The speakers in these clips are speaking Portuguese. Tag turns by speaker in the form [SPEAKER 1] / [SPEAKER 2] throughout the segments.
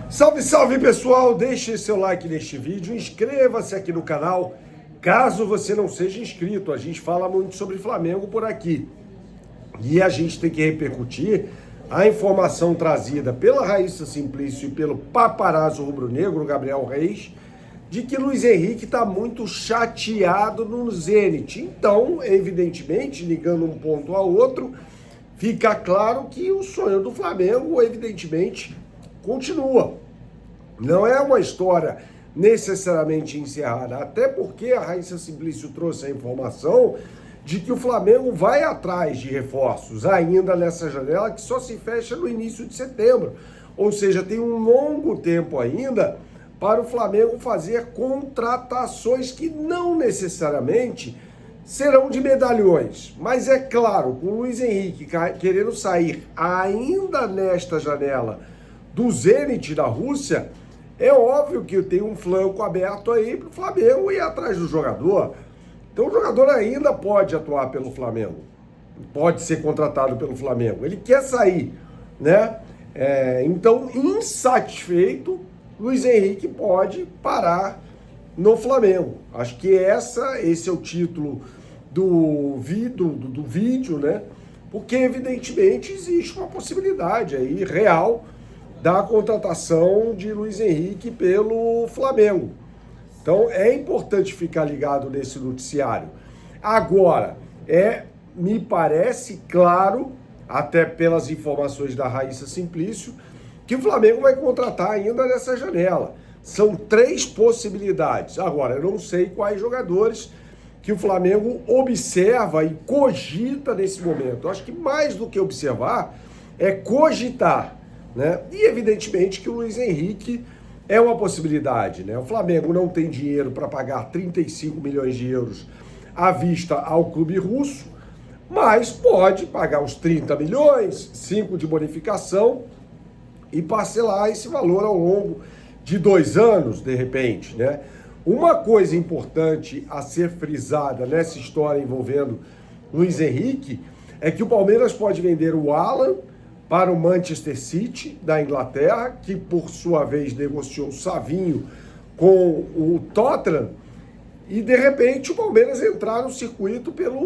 [SPEAKER 1] Salve, salve pessoal! Deixe seu like neste vídeo, inscreva-se aqui no canal, caso você não seja inscrito. A gente fala muito sobre Flamengo por aqui. E a gente tem que repercutir a informação trazida pela Raíssa Simplício e pelo paparazzo rubro-negro, Gabriel Reis, de que Luiz Henrique está muito chateado no Zenit. Então, evidentemente, ligando um ponto ao outro, fica claro que o sonho do Flamengo, evidentemente, continua. Não é uma história necessariamente encerrada, até porque a Raíssa Simplício trouxe a informação de que o Flamengo vai atrás de reforços ainda nessa janela que só se fecha no início de setembro. Ou seja, tem um longo tempo ainda para o Flamengo fazer contratações que não necessariamente serão de medalhões. Mas é claro, com o Luiz Henrique querendo sair ainda nesta janela do Zenit da Rússia, é óbvio que tem um flanco aberto aí para o Flamengo ir atrás do jogador. Então o jogador ainda pode atuar pelo Flamengo, pode ser contratado pelo Flamengo. Ele quer sair, né? Então, insatisfeito, Luiz Henrique pode parar no Flamengo. Acho que esse é o título do vídeo, né? Porque evidentemente existe uma possibilidade aí real da contratação de Luiz Henrique pelo Flamengo. Então é importante ficar ligado nesse noticiário. Agora, me parece claro, até pelas informações da Raíssa Simplício, que o Flamengo vai contratar ainda nessa janela. São 3 possibilidades. Agora, eu não sei quais jogadores que o Flamengo observa e cogita nesse momento. Eu acho que mais do que observar é cogitar, né? E evidentemente que o Luiz Henrique é uma possibilidade, né? O Flamengo não tem dinheiro para pagar 35 milhões de euros à vista ao clube russo, mas pode pagar os 30 milhões, 5 de bonificação e parcelar esse valor ao longo de 2 anos, de repente, né? Uma coisa importante a ser frisada nessa história envolvendo Luiz Henrique é que o Palmeiras pode vender o Alan para o Manchester City, da Inglaterra, que por sua vez negociou o Savinho com o Tottenham, e de repente o Palmeiras entrar no circuito pelo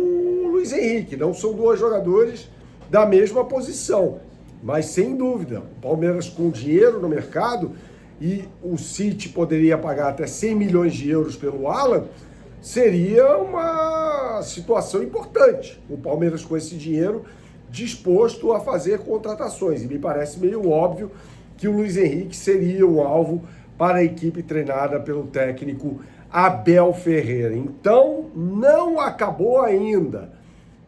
[SPEAKER 1] Luiz Henrique. Não são 2 jogadores da mesma posição, mas sem dúvida, o Palmeiras com dinheiro no mercado, e o City poderia pagar até 100 milhões de euros pelo Alan, seria uma situação importante. O Palmeiras com esse dinheiro disposto a fazer contratações. E me parece meio óbvio que o Luiz Henrique seria um alvo para a equipe treinada pelo técnico Abel Ferreira. Então, não acabou ainda.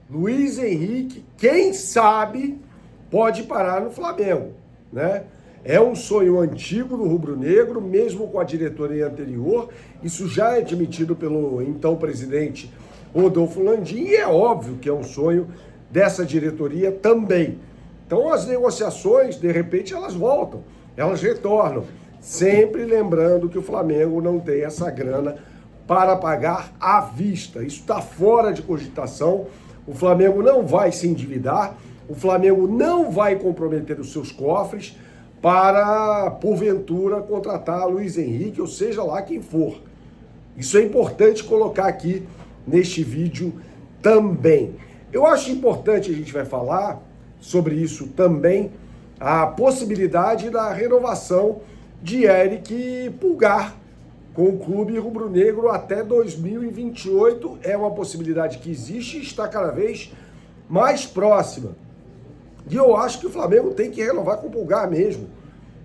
[SPEAKER 1] Luiz Henrique, quem sabe, pode parar no Flamengo, né? É um sonho antigo do rubro-negro, mesmo com a diretoria anterior. Isso já é admitido pelo então presidente Rodolfo Landim, e é óbvio que é um sonho dessa diretoria também. Então as negociações, de repente, elas voltam, elas retornam, sempre lembrando que o Flamengo não tem essa grana para pagar à vista. Isso está fora de cogitação. O Flamengo não vai se endividar, o Flamengo não vai comprometer os seus cofres para, porventura, contratar Luiz Henrique, ou seja lá quem for. Isso é importante colocar aqui neste vídeo também. Eu acho importante, a gente vai falar sobre isso também, a possibilidade da renovação de Eric Pulgar com o clube rubro-negro até 2028. É uma possibilidade que existe e está cada vez mais próxima. E eu acho que o Flamengo tem que renovar com o Pulgar mesmo,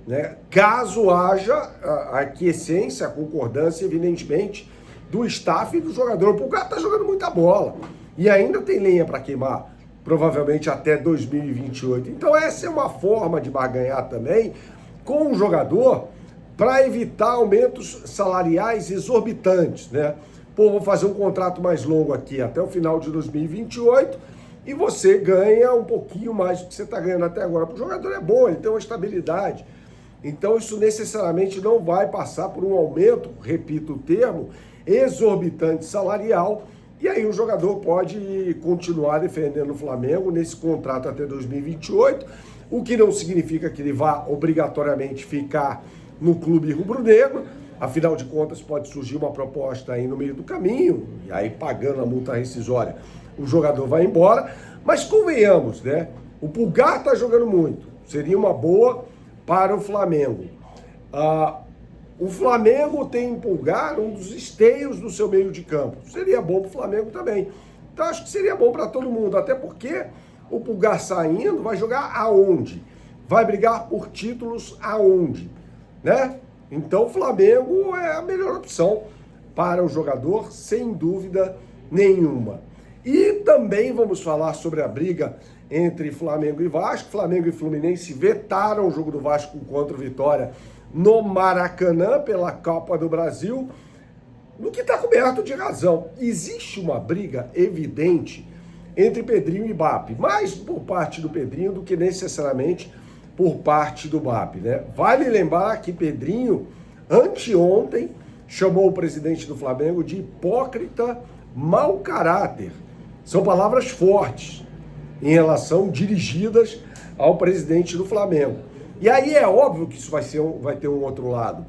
[SPEAKER 1] né? Caso haja a aquiescência, a concordância, evidentemente, do staff e do jogador. O Pulgar está jogando muita bola e ainda tem lenha para queimar, provavelmente até 2028. Então essa é uma forma de barganhar também com o jogador para evitar aumentos salariais exorbitantes, né? Pô, vou fazer um contrato mais longo aqui até o final de 2028 e você ganha um pouquinho mais do que você está ganhando até agora. Para o jogador é bom, ele tem uma estabilidade. Então isso necessariamente não vai passar por um aumento, repito o termo, exorbitante salarial. E aí o jogador pode continuar defendendo o Flamengo nesse contrato até 2028, o que não significa que ele vá obrigatoriamente ficar no clube rubro-negro. Afinal de contas, pode surgir uma proposta aí no meio do caminho, e aí pagando a multa rescisória, o jogador vai embora. Mas convenhamos, né? O Pulgar está jogando muito, seria uma boa para o Flamengo. O Flamengo tem em Pulgar um dos esteios do seu meio de campo. Seria bom para o Flamengo também. Então acho que seria bom para todo mundo, até porque o Pulgar saindo vai jogar aonde? Vai brigar por títulos aonde? Né? Então o Flamengo é a melhor opção para o jogador, sem dúvida nenhuma. E também vamos falar sobre a briga entre Flamengo e Vasco. Flamengo e Fluminense vetaram o jogo do Vasco contra o Vitória no Maracanã pela Copa do Brasil, no que está coberto de razão. Existe uma briga evidente entre Pedrinho e BAP, mais por parte do Pedrinho do que necessariamente por parte do BAP, né? Vale lembrar que Pedrinho, anteontem, chamou o presidente do Flamengo de hipócrita, mau caráter. São palavras fortes em relação, dirigidas ao presidente do Flamengo. E aí é óbvio que isso vai ter um outro lado.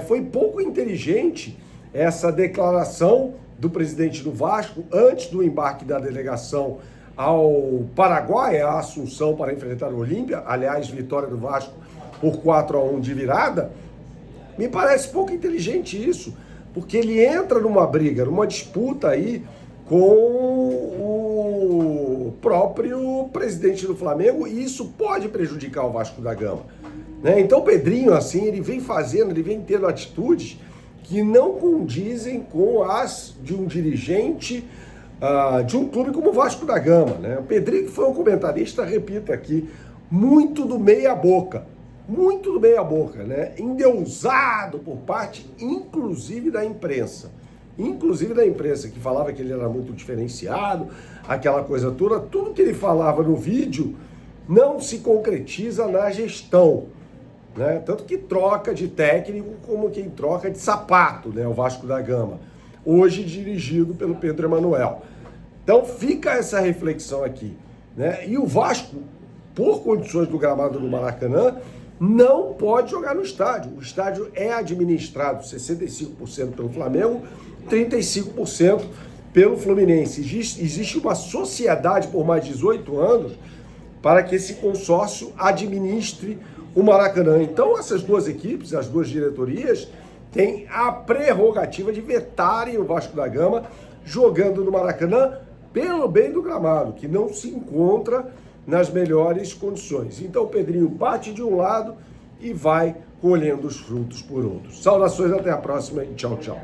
[SPEAKER 1] Foi pouco inteligente essa declaração do presidente do Vasco antes do embarque da delegação ao Paraguai, a Assunção, para enfrentar o Olímpia. Aliás, vitória do Vasco por 4-1 de virada. Me parece pouco inteligente isso, porque ele entra numa briga, numa disputa aí com o próprio presidente do Flamengo, e isso pode prejudicar o Vasco da Gama, né? Então o Pedrinho, assim, ele vem tendo atitudes que não condizem com as de um dirigente de um clube como o Vasco da Gama, né? O Pedrinho, que foi um comentarista, repito aqui, muito do meia-boca, né? Endeusado por parte, inclusive da imprensa, que falava que ele era muito diferenciado, aquela coisa toda. Tudo que ele falava no vídeo não se concretiza na gestão, né? Tanto que troca de técnico como quem troca de sapato, né? O Vasco da Gama, hoje dirigido pelo Pedro Emanuel. Então fica essa reflexão aqui, né? E o Vasco, por condições do gramado do Maracanã, não pode jogar no estádio. O estádio é administrado 65% pelo Flamengo, 35% pelo Fluminense. Existe uma sociedade por mais de 18 anos para que esse consórcio administre o Maracanã. Então essas duas equipes, as duas diretorias, têm a prerrogativa de vetarem o Vasco da Gama jogando no Maracanã pelo bem do gramado, que não se encontra nas melhores condições. Então o Pedrinho bate de um lado e vai colhendo os frutos por outro. Saudações, até a próxima e tchau, tchau.